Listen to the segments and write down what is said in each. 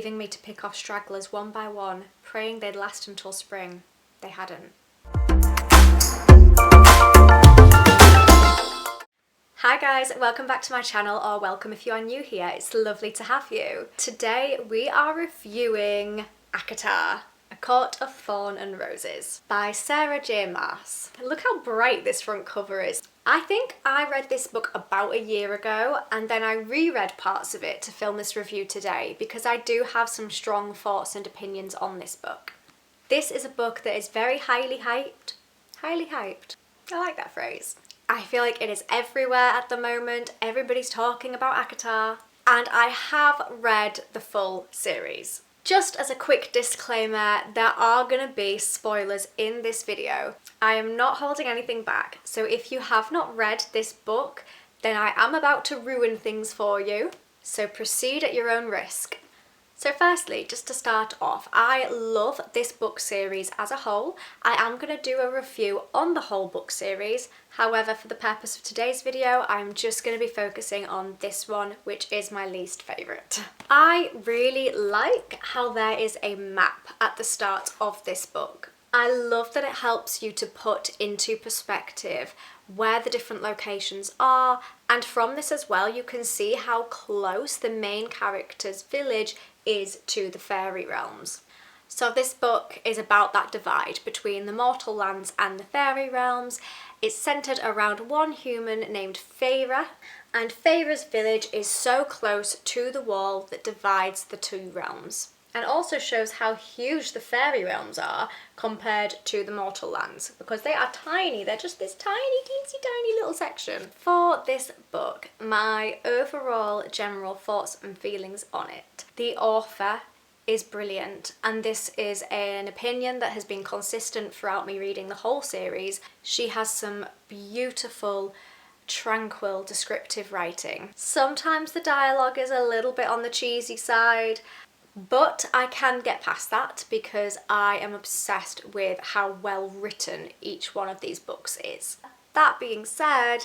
leaving me to pick off stragglers one by one, praying they'd last until spring. They hadn't. Hi guys, welcome back to my channel, or welcome if you are new here. It's lovely to have you. Today we are reviewing ACOTAR, A Court of Thorn and Roses by Sarah J Maas. Look how bright this front cover is. I think I read this book about a year ago and then I reread parts of it to film this review today because I do have some strong thoughts and opinions on this book. This is a book that is very highly hyped. Highly hyped. I like that phrase. I feel like it is everywhere at the moment. Everybody's talking about ACOTAR, and I have read the full series. Just as a quick disclaimer, there are going to be spoilers in this video. I am not holding anything back, so if you have not read this book, then I am about to ruin things for you, so proceed at your own risk. So firstly, just to start off, I love this book series as a whole. I am going to do a review on the whole book series. However, for the purpose of today's video, I'm just going to be focusing on this one, which is my least favourite. I really like how there is a map at the start of this book. I love that it helps you to put into perspective where the different locations are, and from this as well you can see how close the main character's village is to the fairy realms. So this book is about that divide between the mortal lands and the fairy realms. It's centred around one human named Feyre, and Feyre's village is so close to the wall that divides the two realms, and also shows how huge the fairy realms are compared to the mortal lands, because they are tiny. They're just this tiny, teensy tiny little section. For this book, my overall general thoughts and feelings on it. The author is brilliant, and this is an opinion that has been consistent throughout me reading the whole series. She has some beautiful, tranquil, descriptive writing. Sometimes the dialogue is a little bit on the cheesy side, but I can get past that because I am obsessed with how well written each one of these books is. That being said,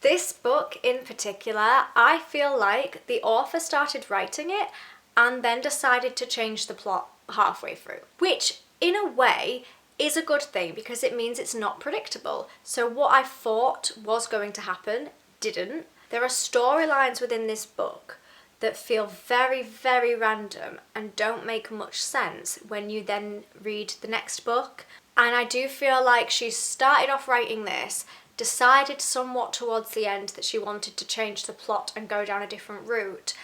this book in particular, I feel like the author started writing it and then decided to change the plot halfway through, which in a way is a good thing because it means it's not predictable. So what I thought was going to happen didn't. There are storylines within this book that feel very, very random and don't make much sense when you then read the next book. And I do feel like she started off writing this, decided somewhat towards the end that she wanted to change the plot and go down a different route,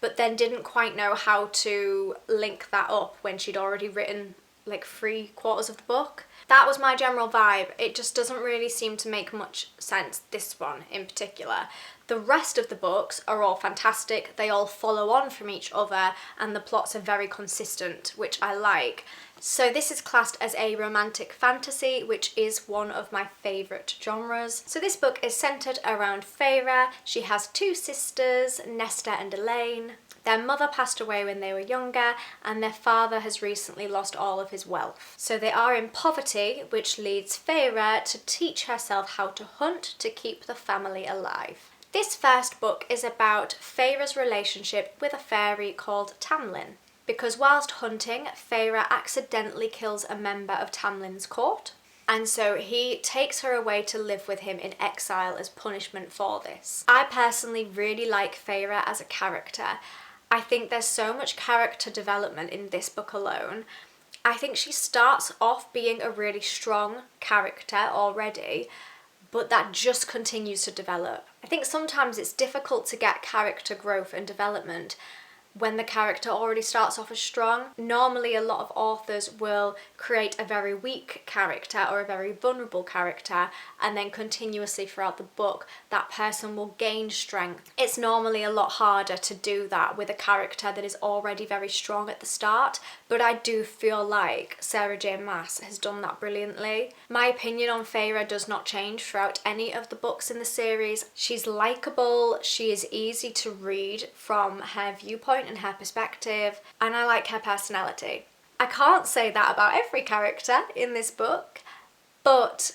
but then didn't quite know how to link that up when she'd already written like 3/4 of the book. That was my general vibe. It just doesn't really seem to make much sense, this one in particular. The rest of the books are all fantastic. They all follow on from each other and the plots are very consistent, which I like. So this is classed as a romantic fantasy, which is one of my favourite genres. So this book is centred around Feyre. She has two sisters, Nesta and Elaine. Their mother passed away when they were younger, and their father has recently lost all of his wealth. So they are in poverty, which leads Feyre to teach herself how to hunt to keep the family alive. This first book is about Feyre's relationship with a fairy called Tamlin, because whilst hunting, Feyre accidentally kills a member of Tamlin's court, and so he takes her away to live with him in exile as punishment for this. I personally really like Feyre as a character. I think there's so much character development in this book alone. I think she starts off being a really strong character already, but that just continues to develop. I think sometimes it's difficult to get character growth and development when the character already starts off as strong. Normally a lot of authors will create a very weak character or a very vulnerable character, and then continuously throughout the book that person will gain strength. It's normally a lot harder to do that with a character that is already very strong at the start, but I do feel like Sarah J Maas has done that brilliantly. My opinion on Feyre does not change throughout any of the books in the series. She's likeable, she is easy to read from her viewpoint and her perspective, and I like her personality. I can't say that about every character in this book, but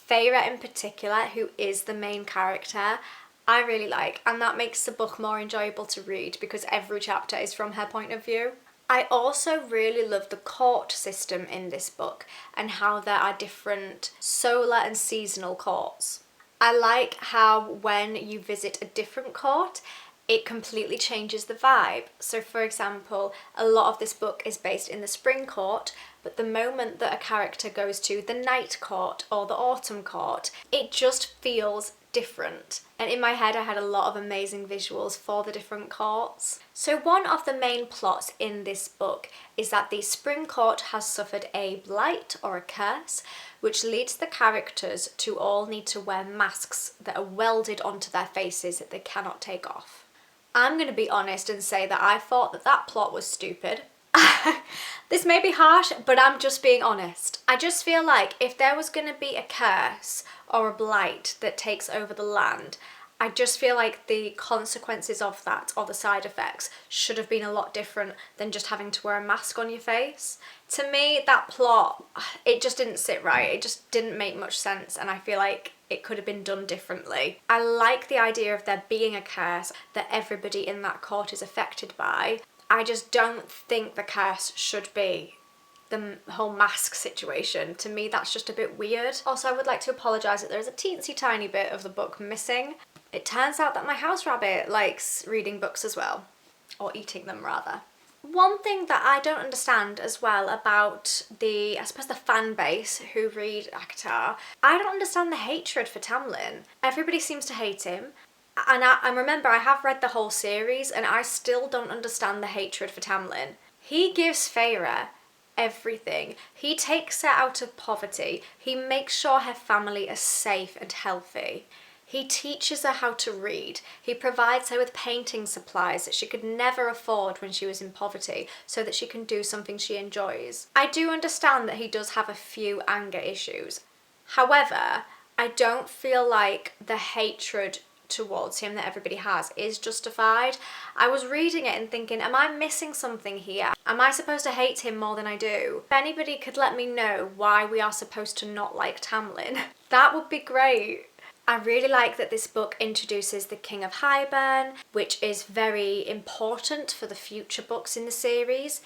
Feyre in particular, who is the main character, I really like, and that makes the book more enjoyable to read because every chapter is from her point of view. I also really love the court system in this book and how there are different solar and seasonal courts. I like how when you visit a different court, it completely changes the vibe. So for example, a lot of this book is based in the spring court, but the moment that a character goes to the night court or the autumn court, it just feels different. And in my head I had a lot of amazing visuals for the different courts. So one of the main plots in this book is that the spring court has suffered a blight or a curse, which leads the characters to all need to wear masks that are welded onto their faces that they cannot take off. I'm going to be honest and say that I thought that that plot was stupid. This may be harsh, but I'm just being honest. I just feel like if there was going to be a curse or a blight that takes over the land, I just feel like the consequences of that or the side effects should have been a lot different than just having to wear a mask on your face. To me, that plot, it just didn't sit right. It just didn't make much sense, and I feel like it could have been done differently. I like the idea of there being a curse that everybody in that court is affected by. I just don't think the curse should be the whole mask situation. To me, that's just a bit weird. Also, I would like to apologise that there's a teensy tiny bit of the book missing. It turns out that my house rabbit likes reading books as well, or eating them rather. One thing that I don't understand as well about I suppose the fan base who read ACOTAR, I don't understand the hatred for Tamlin. Everybody seems to hate him. And I remember I have read the whole series and I still don't understand the hatred for Tamlin. He gives Feyre everything. He takes her out of poverty. He makes sure her family is safe and healthy. He teaches her how to read. He provides her with painting supplies that she could never afford when she was in poverty so that she can do something she enjoys. I do understand that he does have a few anger issues. However, I don't feel like the hatred towards him that everybody has is justified. I was reading it and thinking, am I missing something here? Am I supposed to hate him more than I do? If anybody could let me know why we are supposed to not like Tamlin, that would be great. I really like that this book introduces the King of Highburn, which is very important for the future books in the series.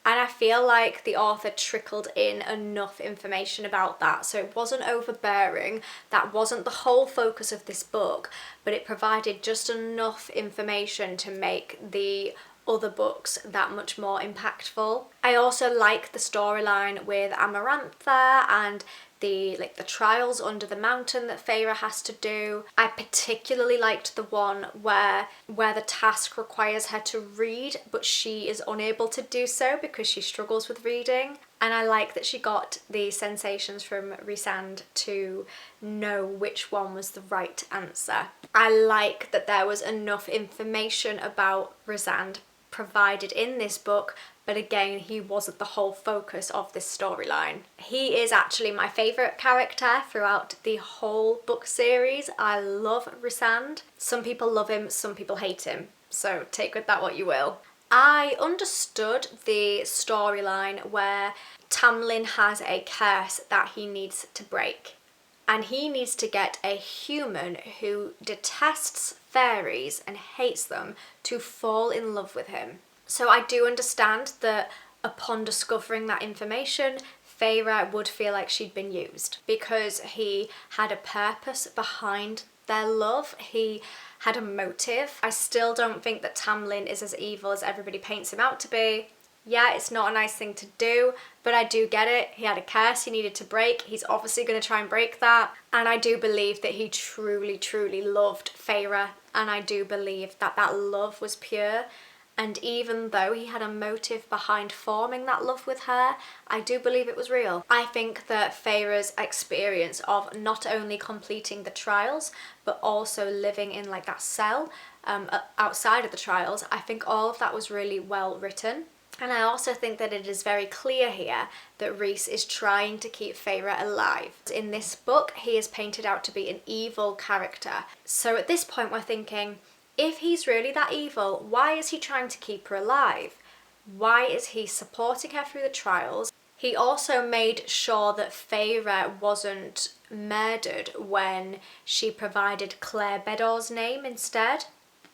And I feel like the author trickled in enough information about that. So it wasn't overbearing, that wasn't the whole focus of this book, but it provided just enough information to make the other books that much more impactful. I also like the storyline with Amarantha and the trials under the mountain that Feyre has to do. I particularly liked the one where the task requires her to read, but she is unable to do so because she struggles with reading. And I like that she got the sensations from Rhysand to know which one was the right answer. I like that there was enough information about Rhysand provided in this book, but again, he wasn't the whole focus of this storyline. He is actually my favourite character throughout the whole book series. I love Rhysand. Some people love him, some people hate him, so take with that what you will. I understood the storyline where Tamlin has a curse that he needs to break, and he needs to get a human who detests fairies and hates them to fall in love with him. So I do understand that upon discovering that information, Feyre would feel like she'd been used because he had a purpose behind their love. He had a motive. I still don't think that Tamlin is as evil as everybody paints him out to be. Yeah, it's not a nice thing to do, but I do get it. He had a curse he needed to break. He's obviously going to try and break that. And I do believe that he truly, truly loved Feyre. And I do believe that that love was pure. And even though he had a motive behind forming that love with her, I do believe it was real. I think that Feyre's experience of not only completing the trials, but also living in like that cell outside of the trials, I think all of that was really well written. And I also think that it is very clear here that Rhys is trying to keep Feyre alive. In this book, he is painted out to be an evil character. So at this point we're thinking, if he's really that evil, why is he trying to keep her alive? Why is he supporting her through the trials? He also made sure that Feyre wasn't murdered when she provided Claire Beddore's name instead.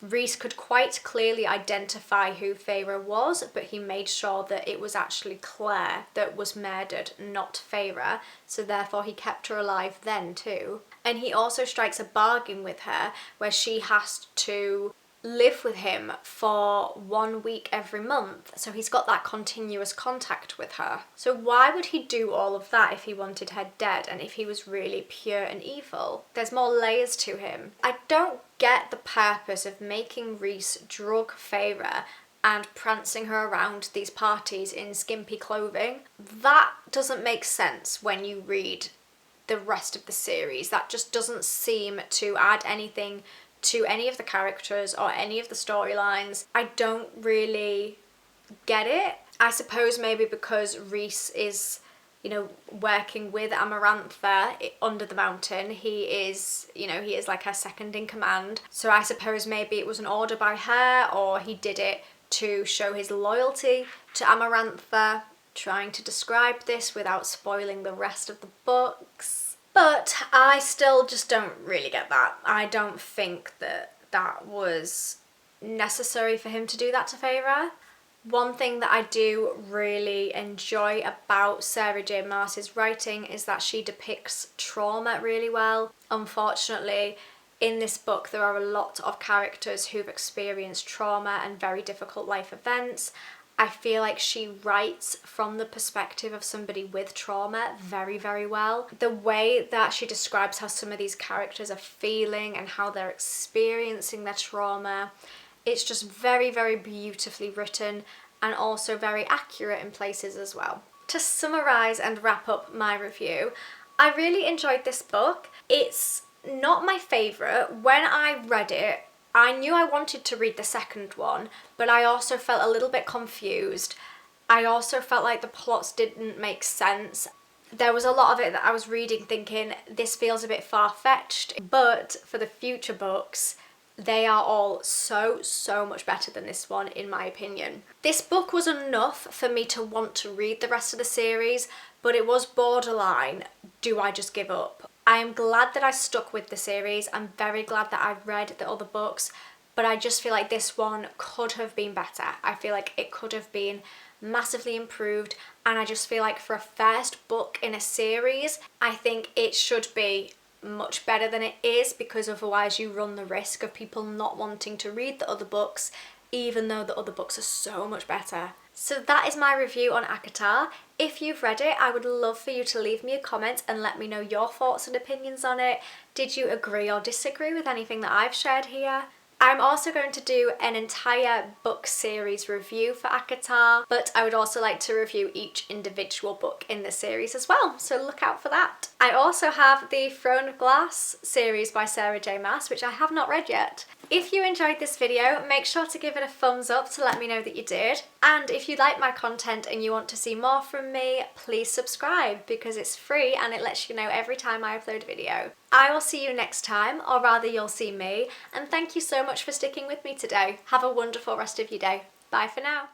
Rhys could quite clearly identify who Feyre was, but he made sure that it was actually Claire that was murdered, not Feyre, so therefore he kept her alive then too. And he also strikes a bargain with her where she has to live with him for 1 week every month, so he's got that continuous contact with her. So why would he do all of that if he wanted her dead and if he was really pure and evil? There's more layers to him. I don't get the purpose of making Rhys drug Feyre and prancing her around these parties in skimpy clothing. That doesn't make sense when you read the rest of the series. That just doesn't seem to add anything to any of the characters or any of the storylines. I don't really get it. I suppose maybe because Rhys is, you know, working with Amarantha under the mountain. He is like her second in command. So I suppose maybe it was an order by her, or he did it to show his loyalty to Amarantha. Trying to describe this without spoiling the rest of the books. But I still just don't really get that. I don't think that that was necessary for him to do that to Feyre. One thing that I do really enjoy about Sarah J Maas's writing is that she depicts trauma really well. Unfortunately, in this book there are a lot of characters who've experienced trauma and very difficult life events. I feel like she writes from the perspective of somebody with trauma very, very well. The way that she describes how some of these characters are feeling and how they're experiencing their trauma, it's just very, very beautifully written and also very accurate in places as well. To summarise and wrap up my review, I really enjoyed this book. It's not my favourite. When I read it, I knew I wanted to read the second one, but I also felt a little bit confused. I also felt like the plots didn't make sense. There was a lot of it that I was reading thinking, this feels a bit far-fetched, but for the future books, they are all so much better than this one, in my opinion. This book was enough for me to want to read the rest of the series, but it was borderline, do I just give up? I am glad that I stuck with the series. I'm very glad that I've read the other books, but I just feel like this one could have been better. I feel like it could have been massively improved, and I just feel like for a first book in a series, I think it should be much better than it is, because otherwise you run the risk of people not wanting to read the other books, even though the other books are so much better. So that is my review on ACOTAR. If you've read it, I would love for you to leave me a comment and let me know your thoughts and opinions on it. Did you agree or disagree with anything that I've shared here? I'm also going to do an entire book series review for ACOTAR, but I would also like to review each individual book in the series as well, so look out for that. I also have the Throne of Glass series by Sarah J Maas, which I have not read yet. If you enjoyed this video, make sure to give it a thumbs up to let me know that you did. And if you like my content and you want to see more from me, please subscribe, because it's free and it lets you know every time I upload a video. I will see you next time, or rather you'll see me, and thank you so much for sticking with me today. Have a wonderful rest of your day. Bye for now.